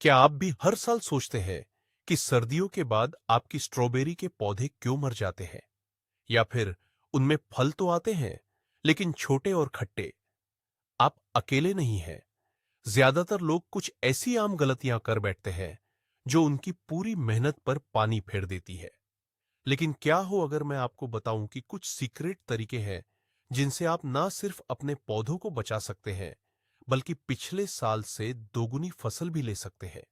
क्या आप भी हर साल सोचते हैं कि सर्दियों के बाद आपकी स्ट्रॉबेरी के पौधे क्यों मर जाते हैं? या फिर उनमें फल तो आते हैं, लेकिन छोटे और खट्टे? आप अकेले नहीं हैं। ज्यादातर लोग कुछ ऐसी आम गलतियां कर बैठते हैं जो उनकी पूरी मेहनत पर पानी फेर देती है। लेकिन क्या हो अगर मैं आपको बताऊं कि कुछ सीक्रेट तरीके हैं जिनसे आप ना सिर्फ अपने पौधों को बचा सकते हैं, बल्कि पिछले साल से दोगुनी फसल भी ले सकते हैं।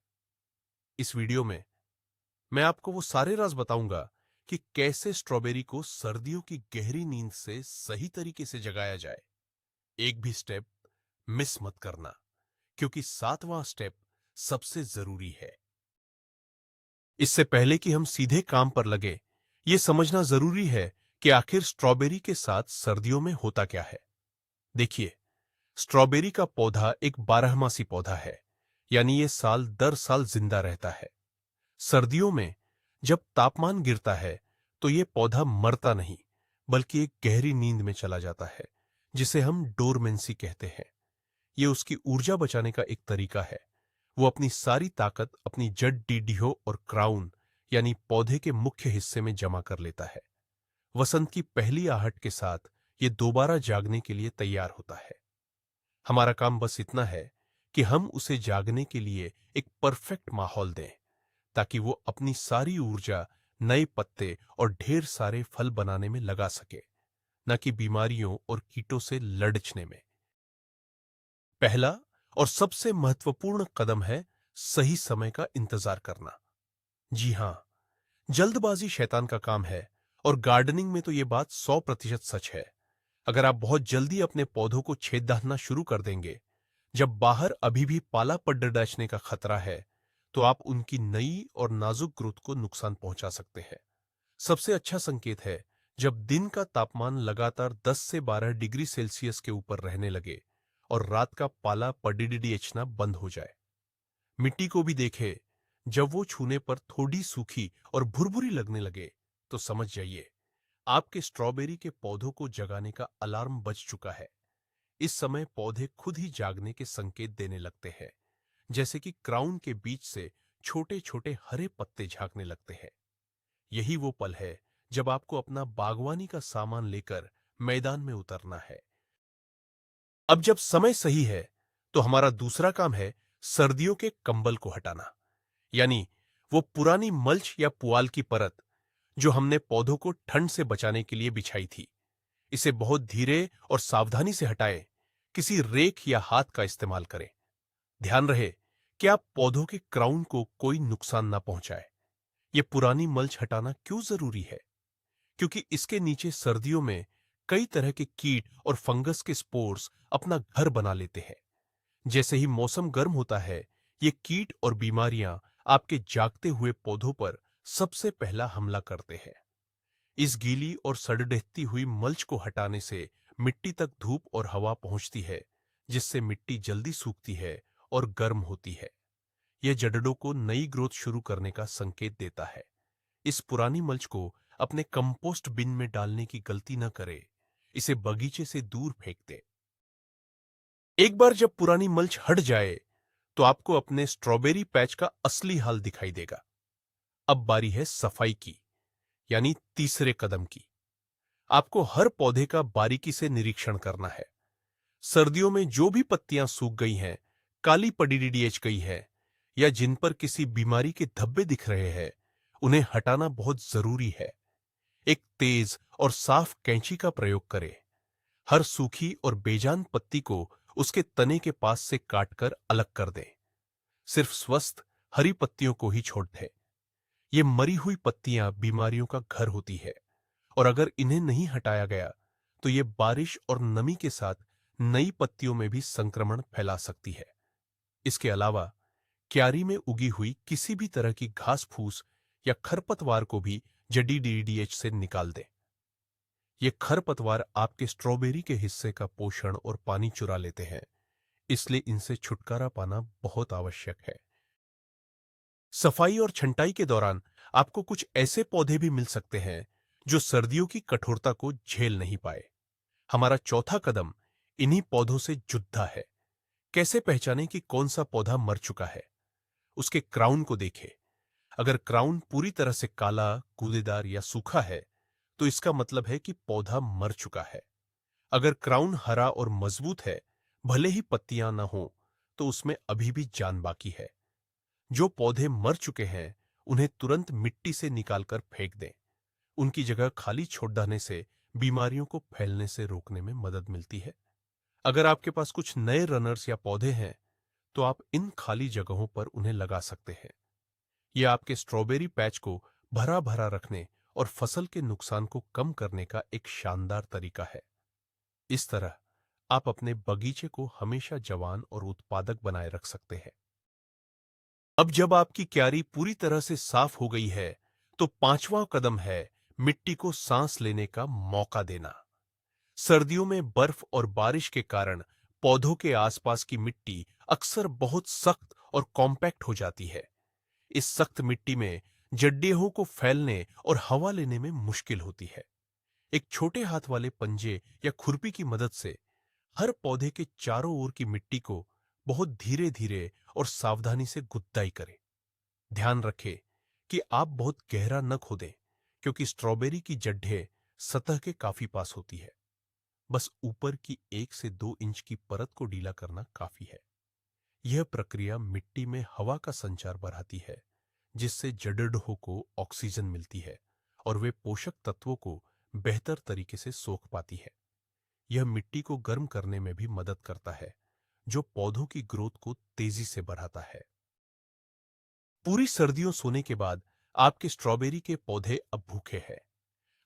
इस वीडियो में मैं आपको वो सारे राज बताऊंगा कि कैसे स्ट्रॉबेरी को सर्दियों की गहरी नींद से सही तरीके से जगाया जाए। एक भी स्टेप मिस मत करना, क्योंकि सातवां स्टेप सबसे जरूरी है। इससे पहले कि हम सीधे काम पर लगे, ये समझना जरूरी है कि आखिर स्ट्रॉबेरी के साथ सर्दियों में होता क्या है। देखिए, स्ट्रॉबेरी का पौधा एक बारहमासी पौधा है, यानी ये साल दर साल जिंदा रहता है। सर्दियों में जब तापमान गिरता है, तो यह पौधा मरता नहीं, बल्कि एक गहरी नींद में चला जाता है, जिसे हम डोरमेंसी कहते हैं। यह उसकी ऊर्जा बचाने का एक तरीका है। वो अपनी सारी ताकत अपनी जड़ डीडीहो और क्राउन यानी पौधे के मुख्य हिस्से में जमा कर लेता है। वसंत की पहली आहट के साथ ये दोबारा जागने के लिए तैयार होता है। हमारा काम बस इतना है कि हम उसे जागने के लिए एक परफेक्ट माहौल दें, ताकि वो अपनी सारी ऊर्जा नए पत्ते और ढेर सारे फल बनाने में लगा सके, न कि बीमारियों और कीटों से लड़ने में। पहला और सबसे महत्वपूर्ण कदम है सही समय का इंतजार करना। जी हां, जल्दबाजी शैतान का काम है, और गार्डनिंग में तो यह बात 100% सच है। अगर आप बहुत जल्दी अपने पौधों को छेदना शुरू कर देंगे, जब बाहर अभी भी पाला पड़ डसने का खतरा है, तो आप उनकी नई और नाजुक ग्रोथ को नुकसान पहुंचा सकते हैं। सबसे अच्छा संकेत है जब दिन का तापमान लगातार 10 से 12 डिग्री सेल्सियस के ऊपर रहने लगे और रात का पाला पड़ना बंद हो जाए। मिट्टी को भी देखें, जब वो छूने पर थोड़ी सूखी और भुरभुरी लगने लगे, तो समझ जाइए आपके स्ट्रॉबेरी के पौधों को जगाने का अलार्म बज चुका है। इस समय पौधे खुद ही जागने के संकेत देने लगते हैं, जैसे कि क्राउन के बीच से छोटे छोटे हरे पत्ते झांकने लगते हैं। यही वो पल है जब आपको अपना बागवानी का सामान लेकर मैदान में उतरना है। अब जब समय सही है, तो हमारा दूसरा काम है सर्दियों के कंबल को हटाना, यानी वो पुरानी मल्च या पुआल की परत जो हमने पौधों को ठंड से बचाने के लिए बिछाई थी। इसे बहुत धीरे और सावधानी से हटाएं, किसी रेक या हाथ का इस्तेमाल करें। ध्यान रहे कि आप पौधों के क्राउन को कोई नुकसान ना पहुंचाए। यह पुरानी मल्च हटाना क्यों जरूरी है? क्योंकि इसके नीचे सर्दियों में कई तरह के कीट और फंगस के स्पोर्स अपना घर बना लेते हैं। जैसे ही मौसम गर्म होता है, ये कीट और बीमारियां आपके जागते हुए पौधों पर सबसे पहला हमला करते हैं। इस गीली और सड़ती हुई मल्च को हटाने से मिट्टी तक धूप और हवा पहुंचती है, जिससे मिट्टी जल्दी सूखती है और गर्म होती है। यह जड़ों को नई ग्रोथ शुरू करने का संकेत देता है। इस पुरानी मल्च को अपने कंपोस्ट बिन में डालने की गलती न करें। इसे बगीचे से दूर फेंक दे। एक बार जब पुरानी मल्च हट जाए, तो आपको अपने स्ट्रॉबेरी पैच का असली हाल दिखाई देगा। अब बारी है सफाई की, यानी तीसरे कदम की। आपको हर पौधे का बारीकी से निरीक्षण करना है। सर्दियों में जो भी पत्तियां सूख गई हैं, काली पड़ी गई है, या जिन पर किसी बीमारी के धब्बे दिख रहे हैं, उन्हें हटाना बहुत जरूरी है। एक तेज और साफ कैंची का प्रयोग करें। हर सूखी और बेजान पत्ती को उसके तने के पास से काटकर अलग कर दें। सिर्फ स्वस्थ हरी पत्तियों को ही छोड़ दें। ये मरी हुई पत्तियां बीमारियों का घर होती है, और अगर इन्हें नहीं हटाया गया, तो ये बारिश और नमी के साथ नई पत्तियों में भी संक्रमण फैला सकती है। इसके अलावा क्यारी में उगी हुई किसी भी तरह की घास फूस या खरपतवार को भी जड़ी डीडीएच से निकाल दें। ये खरपतवार आपके स्ट्रॉबेरी के हिस्से का पोषण और पानी चुरा लेते हैं, इसलिए इनसे छुटकारा पाना बहुत आवश्यक है। सफाई और छंटाई के दौरान आपको कुछ ऐसे पौधे भी मिल सकते हैं जो सर्दियों की कठोरता को झेल नहीं पाए। हमारा चौथा कदम इन्हीं पौधों से जुद्धा है। कैसे पहचानें कि कौन सा पौधा मर चुका है? उसके क्राउन को देखें। अगर क्राउन पूरी तरह से काला, कूदेदार या सूखा है, तो इसका मतलब है कि पौधा मर चुका है। अगर क्राउन हरा और मजबूत है, भले ही पत्तियां न हो, तो उसमें अभी भी जान बाकी है। जो पौधे मर चुके हैं, उन्हें तुरंत मिट्टी से निकालकर फेंक दें। उनकी जगह खाली छोड़ देने से बीमारियों को फैलने से रोकने में मदद मिलती है। अगर आपके पास कुछ नए रनर्स या पौधे हैं, तो आप इन खाली जगहों पर उन्हें लगा सकते हैं। यह आपके स्ट्रॉबेरी पैच को भरा भरा रखने और फसल के नुकसान को कम करने का एक शानदार तरीका है। इस तरह आप अपने बगीचे को हमेशा जवान और उत्पादक बनाए रख सकते हैं। अब जब आपकी क्यारी पूरी तरह से साफ हो गई है, तो पांचवां कदम है मिट्टी को सांस लेने का मौका देना। सर्दियों में बर्फ और बारिश के कारण पौधों के आसपास की मिट्टी अक्सर बहुत सख्त और कॉम्पैक्ट हो जाती है। इस सख्त मिट्टी में जड्डियों को फैलने और हवा लेने में मुश्किल होती है। एक छोटे हाथ वाले पंजे या खुरपी की मदद से हर पौधे के चारों ओर की मिट्टी को बहुत धीरे धीरे और सावधानी से गुत्ताई करें। ध्यान रखें कि आप बहुत गहरा न खोदें, क्योंकि स्ट्रॉबेरी की जड्डें सतह के काफी पास होती है। बस ऊपर की 1 से 2 इंच की परत को ढीला करना काफी है। यह प्रक्रिया मिट्टी में हवा का संचार बढ़ाती है, जिससे जड़ों को ऑक्सीजन मिलती है और वे पोषक तत्वों को बेहतर तरीके से सोख पाती है। यह मिट्टी को गर्म करने में भी मदद करता है, जो पौधों की ग्रोथ को तेजी से बढ़ाता है। पूरी सर्दियों सोने के बाद आपके स्ट्रॉबेरी के पौधे अब भूखे हैं।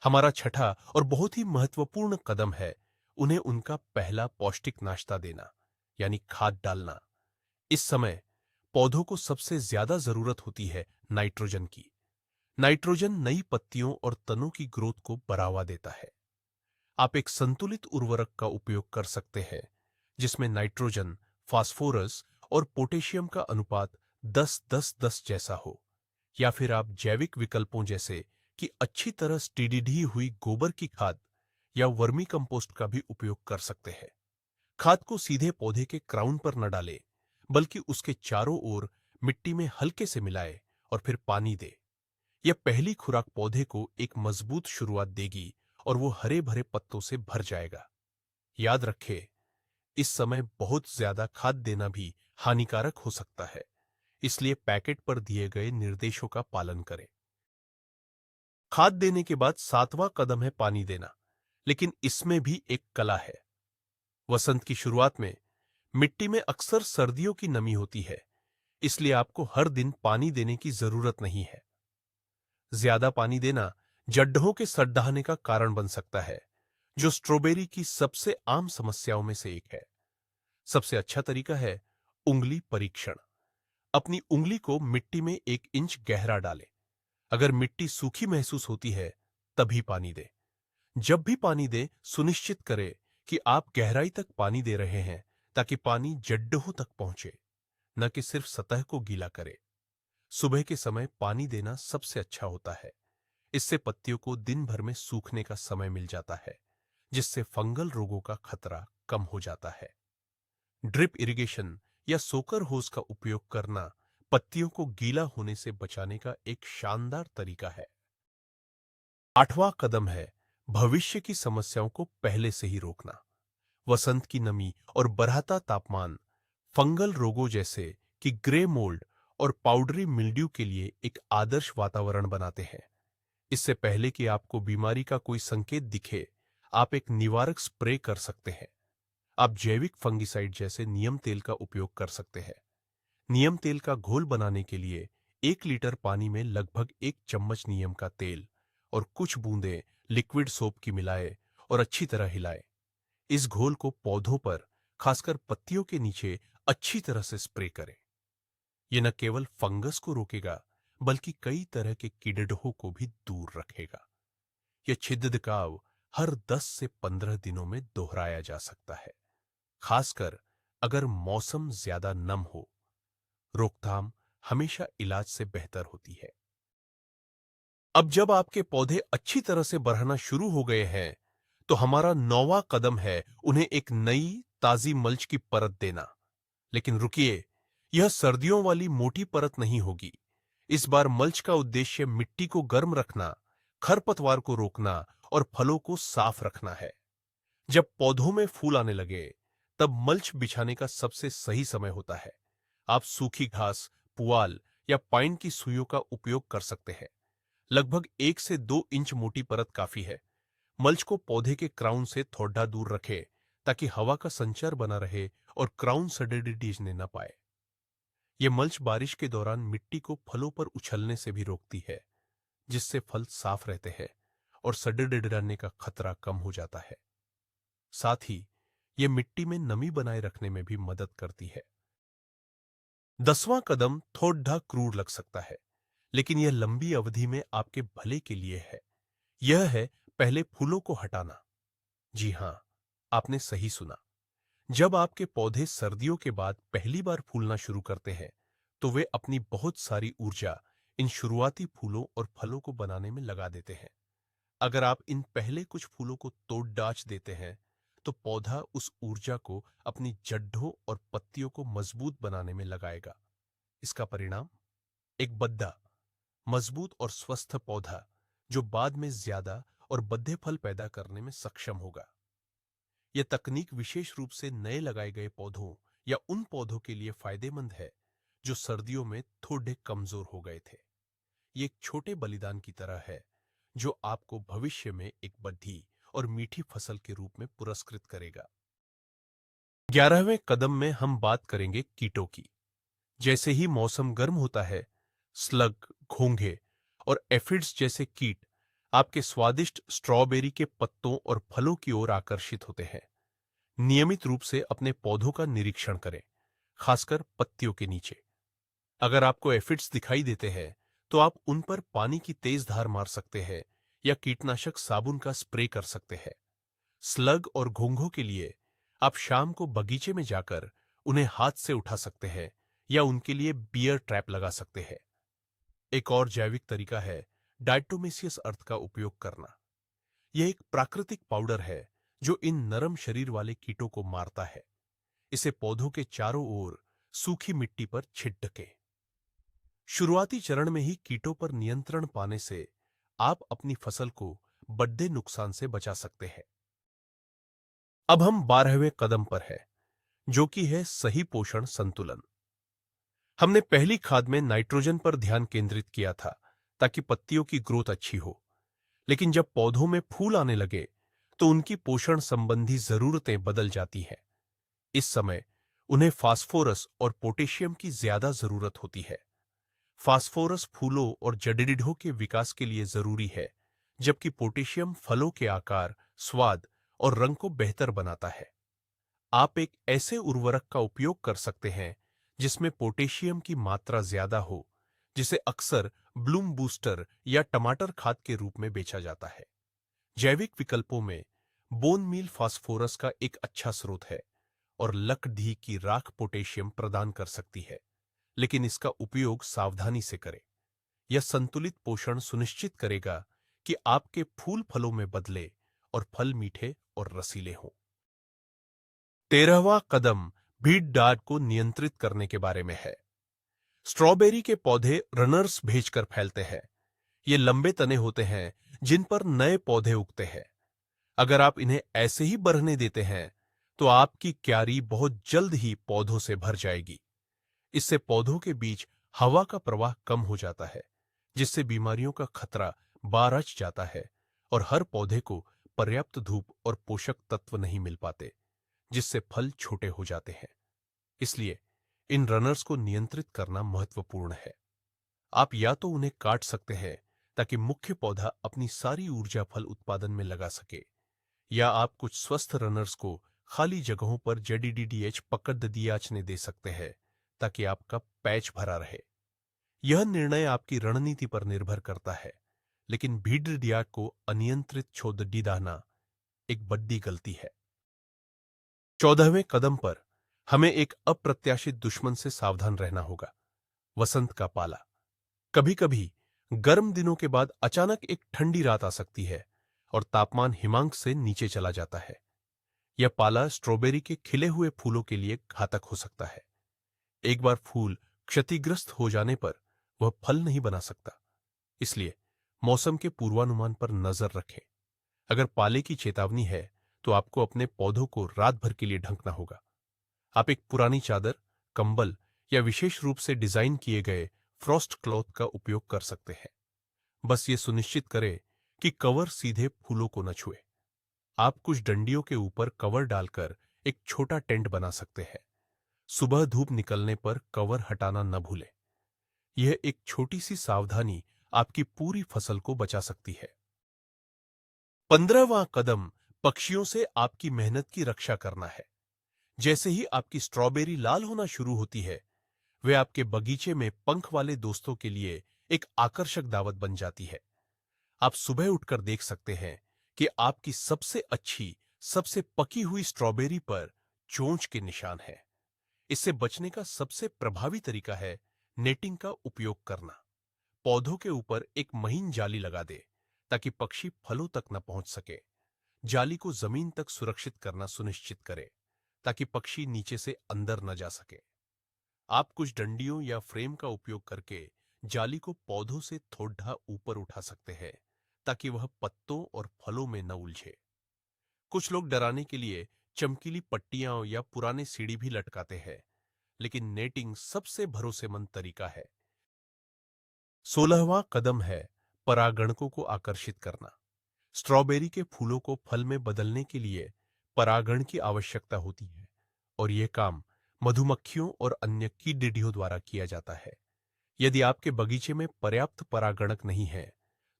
हमारा छठा और बहुत ही महत्वपूर्ण कदम है उन्हें उनका पहला पौष्टिक नाश्ता देना, यानी खाद डालना। इस समय पौधों को सबसे ज्यादा जरूरत होती है नाइट्रोजन की। नाइट्रोजन नई पत्तियों और तनों की ग्रोथ को बढ़ावा देता है। आप एक संतुलित उर्वरक का उपयोग कर सकते हैं, जिसमें नाइट्रोजन, फास्फोरस और पोटेशियम का अनुपात 10-10-10 जैसा हो। या फिर आप जैविक विकल्पों जैसे कि अच्छी तरह स्टीडी हुई गोबर की खाद या वर्मी कंपोस्ट का भी उपयोग कर सकते हैं। खाद को सीधे पौधे के क्राउन पर न डालें, बल्कि उसके चारों ओर मिट्टी में हल्के से मिलाएं और फिर पानी दें। यह पहली खुराक पौधे को एक मजबूत शुरुआत देगी और वो हरे भरे पत्तों से भर जाएगा। याद रखें, इस समय बहुत ज्यादा खाद देना भी हानिकारक हो सकता है, इसलिए पैकेट पर दिए गए निर्देशों का पालन करें। खाद देने के बाद 7वां कदम है पानी देना, लेकिन इसमें भी एक कला है। वसंत की शुरुआत में मिट्टी में अक्सर सर्दियों की नमी होती है, इसलिए आपको हर दिन पानी देने की जरूरत नहीं है। ज्यादा पानी देना जड्डों के सड़ने का कारण बन सकता है, जो स्ट्रॉबेरी की सबसे आम समस्याओं में से एक है। सबसे अच्छा तरीका है उंगली परीक्षण। अपनी उंगली को मिट्टी में 1 इंच गहरा डालें। अगर मिट्टी सूखी महसूस होती है, तभी पानी दें। जब भी पानी दें, सुनिश्चित करें कि आप गहराई तक पानी दे रहे हैं, ताकि पानी जड्डों तक पहुंचे, न कि सिर्फ सतह को गीला करे। सुबह के समय पानी देना सबसे अच्छा होता है। इससे पत्तियों को दिन भर में सूखने का समय मिल जाता है, जिससे फंगल रोगों का खतरा कम हो जाता है। ड्रिप इरिगेशन या सोकर होज का उपयोग करना पत्तियों को गीला होने से बचाने का एक शानदार तरीका है। 8वां कदम है भविष्य की समस्याओं को पहले से ही रोकना। वसंत की नमी और बढ़ता तापमान फंगल रोगों जैसे कि ग्रे मोल्ड और पाउडरी मिल्ड्यू के लिए एक आदर्श वातावरण बनाते हैं। इससे पहले कि आपको बीमारी का कोई संकेत दिखे, आप एक निवारक स्प्रे कर सकते हैं। आप जैविक फंगिसाइड जैसे नीम तेल का उपयोग कर सकते हैं। नीम तेल का घोल बनाने के लिए 1 लीटर पानी में लगभग 1 चम्मच नीम का तेल और कुछ बूंदें लिक्विड सोप की मिलाएं और अच्छी तरह हिलाएं। इस घोल को पौधों पर, खासकर पत्तियों के नीचे अच्छी तरह से स्प्रे करें। यह न केवल फंगस को रोकेगा, बल्कि कई तरह के कीड़ों को भी दूर रखेगा। यह छिद्रकाव हर 10 से 15 दिनों में दोहराया जा सकता है, खासकर अगर मौसम ज्यादा नम हो। रोकथाम हमेशा इलाज से बेहतर होती है। अब जब आपके पौधे अच्छी तरह से बढ़ना शुरू हो गए हैं, तो हमारा 9वां कदम है उन्हें एक नई ताजी मल्च की परत देना। लेकिन रुकिए, यह सर्दियों वाली मोटी परत नहीं होगी। इस बार मल्च का उद्देश्य मिट्टी को गर्म रखना, खरपतवार को रोकना और फलों को साफ रखना है। जब पौधों में फूल आने लगे, तब मल्च बिछाने का सबसे सही समय होता है। आप सूखी घास, पुआल या पाइन की सुइयों का उपयोग कर सकते हैं। लगभग 1 से 2 इंच मोटी परत काफी है। मल्च को पौधे के क्राउन से थोड़ा दूर रखें ताकि हवा का संचार बना रहे और क्राउन सड़ने न पाए। यह मल्च बारिश के दौरान मिट्टी को फलों पर उछलने से भी रोकती है, जिससे फल साफ रहते हैं और सड़ने का खतरा कम हो जाता है। साथ ही यह मिट्टी में नमी बनाए रखने में भी मदद करती है। 10वां कदम थोड़ा क्रूर लग सकता है, लेकिन यह लंबी अवधि में आपके भले के लिए है। यह है पहले फूलों को हटाना। जी हां, आपने सही सुना। जब आपके पौधे सर्दियों के बाद पहली बार फूलना शुरू करते हैं, तो वे अपनी बहुत सारी ऊर्जा इन शुरुआती फूलों और फलों को बनाने में लगा देते हैं। अगर आप इन पहले कुछ फूलों को तोड़ डाच देते हैं, तो पौधा उस ऊर्जा को अपनी जड़ों और पत्तियों को मजबूत बनाने में लगाएगा। इसका परिणाम एक बद्दा, मजबूत और स्वस्थ पौधा जो बाद में ज्यादा और बद्दे फल पैदा करने में सक्षम होगा। यह तकनीक विशेष रूप से नए लगाए गए पौधों या उन पौधों के लिए फायदेमंद है जो सर्दियों में थोड़े कमजोर हो गए थे। ये एक छोटे बलिदान की तरह है जो आपको भविष्य में एक बड़ी और मीठी फसल के रूप में पुरस्कृत करेगा। 11वें कदम में हम बात करेंगे कीटों की। जैसे ही मौसम गर्म होता है, स्लग, घोंघे और एफिड्स जैसे कीट आपके स्वादिष्ट स्ट्रॉबेरी के पत्तों और फलों की ओर आकर्षित होते हैं। नियमित रूप से अपने पौधों का निरीक्षण करें, खासकर पत्तियों के नीचे। अगर आपको एफिड्स दिखाई देते हैं, तो आप उन पर पानी की तेज धार मार सकते हैं या कीटनाशक साबुन का स्प्रे कर सकते हैं। स्लग और घोंघों के लिए आप शाम को बगीचे में जाकर उन्हें हाथ से उठा सकते हैं या उनके लिए बियर ट्रैप लगा सकते हैं। एक और जैविक तरीका है डायटोमेसियस अर्थ का उपयोग करना। यह एक प्राकृतिक पाउडर है जो इन नरम शरीर वाले कीटों को मारता है। इसे पौधों के चारों ओर सूखी मिट्टी पर छिड़कें। शुरुआती चरण में ही कीटों पर नियंत्रण पाने से आप अपनी फसल को बड़े नुकसान से बचा सकते हैं। अब हम 12वें कदम पर है, जो कि है सही पोषण संतुलन। हमने पहली खाद में नाइट्रोजन पर ध्यान केंद्रित किया था ताकि पत्तियों की ग्रोथ अच्छी हो, लेकिन जब पौधों में फूल आने लगे तो उनकी पोषण संबंधी जरूरतें बदल जाती हैं। इस समय उन्हें फास्फोरस और पोटेशियम की ज्यादा जरूरत होती है। फास्फोरस फूलों और जड़ीबूटियों के विकास के लिए जरूरी है, जबकि पोटेशियम फलों के आकार, स्वाद और रंग को बेहतर बनाता है। आप एक ऐसे उर्वरक का उपयोग कर सकते हैं जिसमें पोटेशियम की मात्रा ज्यादा हो, जिसे अक्सर ब्लूम बूस्टर या टमाटर खाद के रूप में बेचा जाता है। जैविक विकल्पों में बोन मील फास्फोरस का एक अच्छा स्रोत है और लकड़ी की राख पोटेशियम प्रदान कर सकती है, लेकिन इसका उपयोग सावधानी से करें। यह संतुलित पोषण सुनिश्चित करेगा कि आपके फूल फलों में बदले और फल मीठे और रसीले हों। 13वां कदम भीड़ डाट को नियंत्रित करने के बारे में है। स्ट्रॉबेरी के पौधे रनर्स भेजकर फैलते हैं। ये लंबे तने होते हैं जिन पर नए पौधे उगते हैं। अगर आप इन्हें ऐसे ही बढ़ने देते हैं, तो आपकी क्यारी बहुत जल्द ही पौधों से भर जाएगी। इससे पौधों के बीच हवा का प्रवाह कम हो जाता है, जिससे बीमारियों का खतरा बारच जाता है और हर पौधे को पर्याप्त धूप और पोषक तत्व नहीं मिल पाते, जिससे फल छोटे हो जाते हैं। इसलिए इन रनर्स को नियंत्रित करना महत्वपूर्ण है। आप या तो उन्हें काट सकते हैं ताकि मुख्य पौधा अपनी सारी ऊर्जा फल उत्पादन में लगा सके, या आप कुछ स्वस्थ रनर्स को खाली जगहों पर जेडीडीएच पकड़ दियाचने दे सकते हैं ताकि आपका पैच भरा रहे। यह निर्णय आपकी रणनीति पर निर्भर करता है, लेकिन भीड़ को अनियंत्रित छोड़ देना एक बड़ी गलती है। 14वें कदम पर हमें एक अप्रत्याशित दुश्मन से सावधान रहना होगा, वसंत का पाला। कभी कभी गर्म दिनों के बाद अचानक एक ठंडी रात आ सकती है और तापमान हिमांक से नीचे चला जाता है। यह पाला स्ट्रॉबेरी के खिले हुए फूलों के लिए घातक हो सकता है। एक बार फूल क्षतिग्रस्त हो जाने पर वह फल नहीं बना सकता। इसलिए मौसम के पूर्वानुमान पर नजर रखें। अगर पाले की चेतावनी है तो आपको अपने पौधों को रात भर के लिए ढंकना होगा। आप एक पुरानी चादर, कंबल या विशेष रूप से डिजाइन किए गए फ्रॉस्ट क्लॉथ का उपयोग कर सकते हैं। बस ये सुनिश्चित करें कि कवर सीधे फूलों को न छुए। आप कुछ डंडियों के ऊपर कवर डालकर एक छोटा टेंट बना सकते हैं। सुबह धूप निकलने पर कवर हटाना न भूलें। यह एक छोटी सी सावधानी आपकी पूरी फसल को बचा सकती है। 15वां कदम पक्षियों से आपकी मेहनत की रक्षा करना है। जैसे ही आपकी स्ट्रॉबेरी लाल होना शुरू होती है, वे आपके बगीचे में पंख वाले दोस्तों के लिए एक आकर्षक दावत बन जाती है। आप सुबह उठकर देख सकते हैं कि आपकी सबसे अच्छी, सबसे पकी हुई स्ट्रॉबेरी पर चोंच के निशान हैं। इससे बचने का सबसे प्रभावी तरीका है नेटिंग का उपयोग करना। पौधों के ऊपर एक महीन जाली लगा दे ताकि पक्षी फलों तक न पहुंच सके। जाली को जमीन तक सुरक्षित करना सुनिश्चित करें ताकि पक्षी नीचे से अंदर न जा सके। आप कुछ डंडियों या फ्रेम का उपयोग करके जाली को पौधों से थोड़ा ऊपर उठा सकते हैं ताकि वह पत्तों और फलों में न उलझे। कुछ लोग डराने के लिए चमकीली पट्टियां या पुराने सीढ़ी भी लटकाते हैं, लेकिन नेटिंग सबसे भरोसेमंद तरीका है। 16वां कदम है परागणकों को आकर्षित करना। स्ट्रॉबेरी के फूलों को फल में बदलने के लिए परागण की आवश्यकता होती है और यह काम मधुमक्खियों और अन्य कीड़ियों द्वारा किया जाता है। यदि आपके बगीचे में पर्याप्त परागणक नहीं है,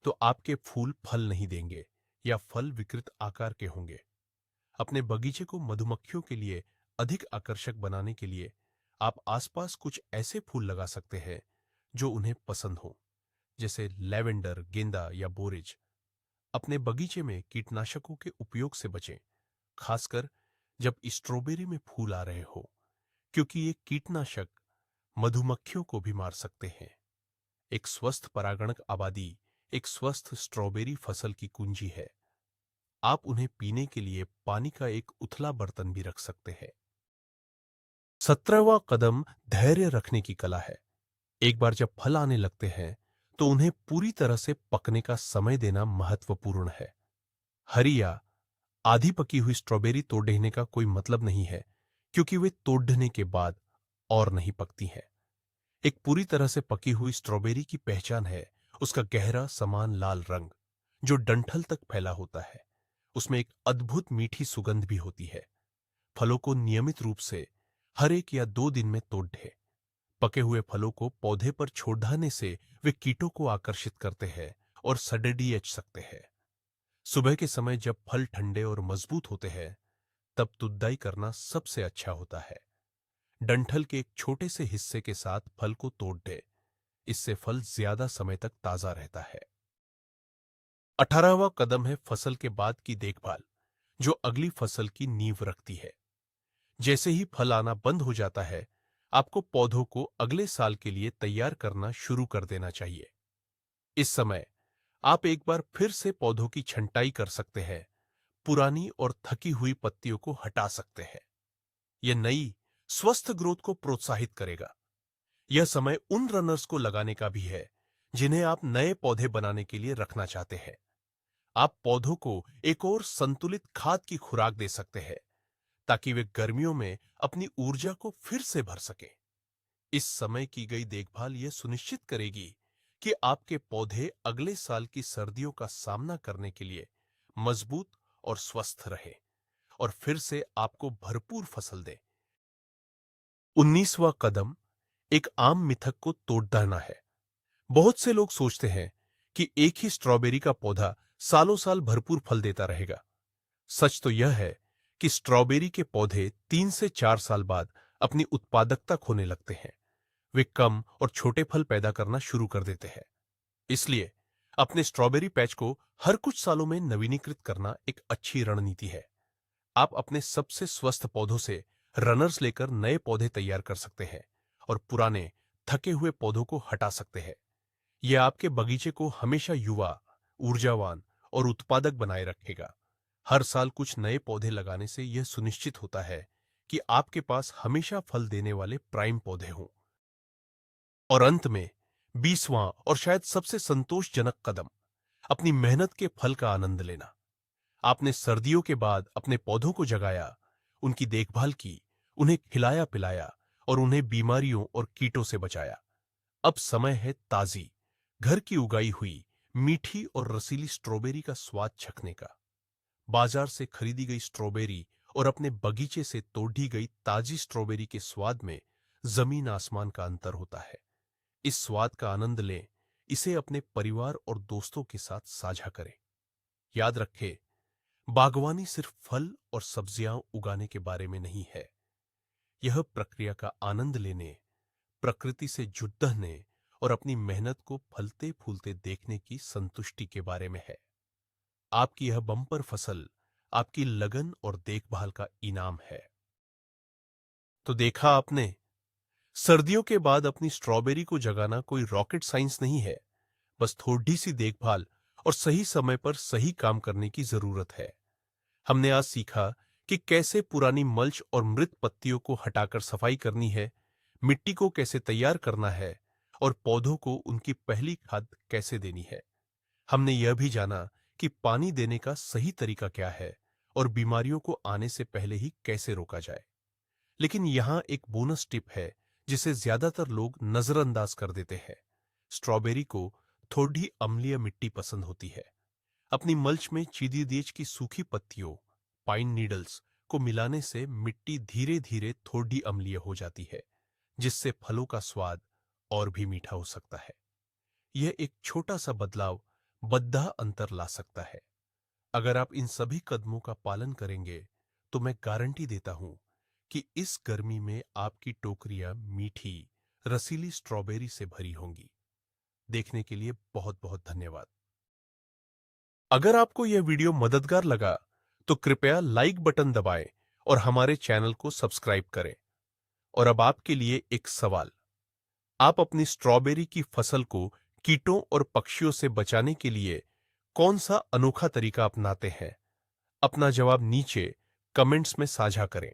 तो आपके फूल फल नहीं देंगे या फल विकृत आकार के होंगे। अपने बगीचे को मधुमक्खियों के लिए अधिक आकर्षक बनाने के लिए आप आसपास कुछ ऐसे फूल लगा सकते हैं जो उन्हें पसंद हो, जैसे लैवेंडर, गेंदा या बोरेज। अपने बगीचे में कीटनाशकों के उपयोग से बचें, खासकर जब स्ट्रॉबेरी में फूल आ रहे हो, क्योंकि ये कीटनाशक मधुमक्खियों को भी मार सकते हैं। एक स्वस्थ परागणक आबादी एक स्वस्थ स्ट्रॉबेरी फसल की कुंजी है। आप उन्हें पीने के लिए पानी का एक उथला बर्तन भी रख सकते हैं। 17वां कदम धैर्य रखने की कला है। एक बार जब फल आने लगते हैं, तो उन्हें पूरी तरह से पकने का समय देना महत्वपूर्ण है। हरी या आधी पकी हुई स्ट्रॉबेरी तोड़ देने का कोई मतलब नहीं है, क्योंकि वे तोड़ने के बाद और नहीं पकती हैं। एक पूरी तरह से पकी हुई स्ट्रॉबेरी की पहचान है उसका गहरा समान लाल रंग, जो डंठल तक फैला होता है। उसमें एक अद्भुत मीठी सुगंध भी होती है। फलों को नियमित रूप से हर 1 या 2 दिन में तोड़ दें। पके हुए फलों को पौधे पर छोड़ने से वे कीटों को आकर्षित करते हैं और सडडीएच सकते हैं। सुबह के समय जब फल ठंडे और मजबूत होते हैं, तब तुड़ाई करना सबसे अच्छा होता है। डंठल के एक छोटे से हिस्से के साथ फल को तोड़ दें। इससे फल ज्यादा समय तक ताजा रहता है। 18वां कदम है फसल के बाद की देखभाल, जो अगली फसल की नींव रखती है। जैसे ही फल आना बंद हो जाता है, आपको पौधों को अगले साल के लिए तैयार करना शुरू कर देना चाहिए। इस समय आप एक बार फिर से पौधों की छंटाई कर सकते हैं, पुरानी और थकी हुई पत्तियों को हटा सकते हैं। यह नई, स्वस्थ ग्रोथ को प्रोत्साहित करेगा। यह समय उन रनर्स को लगाने का भी है जिन्हें आप नए पौधे बनाने के लिए रखना चाहते हैं। आप पौधों को एक और संतुलित खाद की खुराक दे सकते हैं ताकि वे गर्मियों में अपनी ऊर्जा को फिर से भर सकें। इस समय की गई देखभाल यह सुनिश्चित करेगी कि आपके पौधे अगले साल की सर्दियों का सामना करने के लिए मजबूत और स्वस्थ रहे और फिर से आपको भरपूर फसल दें। 19वां कदम एक आम मिथक को तोड़ देना है। बहुत से लोग सोचते हैं कि एक ही स्ट्रॉबेरी का पौधा सालों साल भरपूर फल देता रहेगा। सच तो यह है कि स्ट्रॉबेरी के पौधे 3 से 4 साल बाद अपनी उत्पादकता खोने लगते हैं। वे कम और छोटे फल पैदा करना शुरू कर देते हैं। इसलिए अपने स्ट्रॉबेरी पैच को हर कुछ सालों में नवीनीकृत करना एक अच्छी रणनीति है। आप अपने सबसे स्वस्थ पौधों से रनर्स लेकर नए पौधे तैयार कर सकते हैं और पुराने, थके हुए पौधों को हटा सकते हैं। यह आपके बगीचे को हमेशा युवा, ऊर्जावान और उत्पादक बनाए रखेगा। हर साल कुछ नए पौधे लगाने से यह सुनिश्चित होता है कि आपके पास हमेशा फल देने वाले प्राइम पौधे हों। और अंत में 20वां और शायद सबसे संतोषजनक कदम, अपनी मेहनत के फल का आनंद लेना। आपने सर्दियों के बाद अपने पौधों को जगाया, उनकी देखभाल की, उन्हें खिलाया पिलाया और उन्हें बीमारियों और कीटों से बचाया। अब समय है ताजी, घर की उगाई हुई, मीठी और रसीली स्ट्रॉबेरी का स्वाद चखने का। बाजार से खरीदी गई स्ट्रॉबेरी और अपने बगीचे से तोड़ी गई ताजी स्ट्रॉबेरी के स्वाद में जमीन आसमान का अंतर होता है। इस स्वाद का आनंद लें, इसे अपने परिवार और दोस्तों के साथ साझा करें। याद रखें, बागवानी सिर्फ फल और सब्जियां उगाने के बारे में नहीं है। यह प्रक्रिया का आनंद लेने, प्रकृति से जुड़ने और अपनी मेहनत को फलते फूलते देखने की संतुष्टि के बारे में है। आपकी यह बम्पर फसल आपकी लगन और देखभाल का इनाम है। तो देखा आपने, सर्दियों के बाद अपनी स्ट्रॉबेरी को जगाना कोई रॉकेट साइंस नहीं है। बस थोड़ी सी देखभाल और सही समय पर सही काम करने की जरूरत है। हमने आज सीखा कि कैसे पुरानी मल्च और मृत पत्तियों को हटाकर सफाई करनी है, मिट्टी को कैसे तैयार करना है और पौधों को उनकी पहली खाद कैसे देनी है। हमने यह भी जाना कि पानी देने का सही तरीका क्या है और बीमारियों को आने से पहले ही कैसे रोका जाए। लेकिन यहां एक बोनस टिप है जिसे ज्यादातर लोग नजरअंदाज कर देते हैं। स्ट्रॉबेरी को थोड़ी अम्लीय मिट्टी पसंद होती है। अपनी मल्च में चीदीदेज की सूखी पत्तियों, पाइन नीडल्स को मिलाने से मिट्टी धीरे धीरे थोड़ी अम्लीय हो जाती है, जिससे फलों का स्वाद और भी मीठा हो सकता है। यह एक छोटा सा बदलाव बड़ा अंतर ला सकता है। अगर आप इन सभी कदमों का पालन करेंगे, तो मैं गारंटी देता हूं कि इस गर्मी में आपकी टोकरियां मीठी, रसीली स्ट्रॉबेरी से भरी होंगी। देखने के लिए बहुत बहुत धन्यवाद। अगर आपको यह वीडियो मददगार लगा, तो कृपया लाइक बटन दबाएं और हमारे चैनल को सब्सक्राइब करें। और अब आपके लिए एक सवाल, आप अपनी स्ट्रॉबेरी की फसल को कीटों और पक्षियों से बचाने के लिए कौन सा अनोखा तरीका अपनाते हैं? अपना जवाब नीचे कमेंट्स में साझा करें।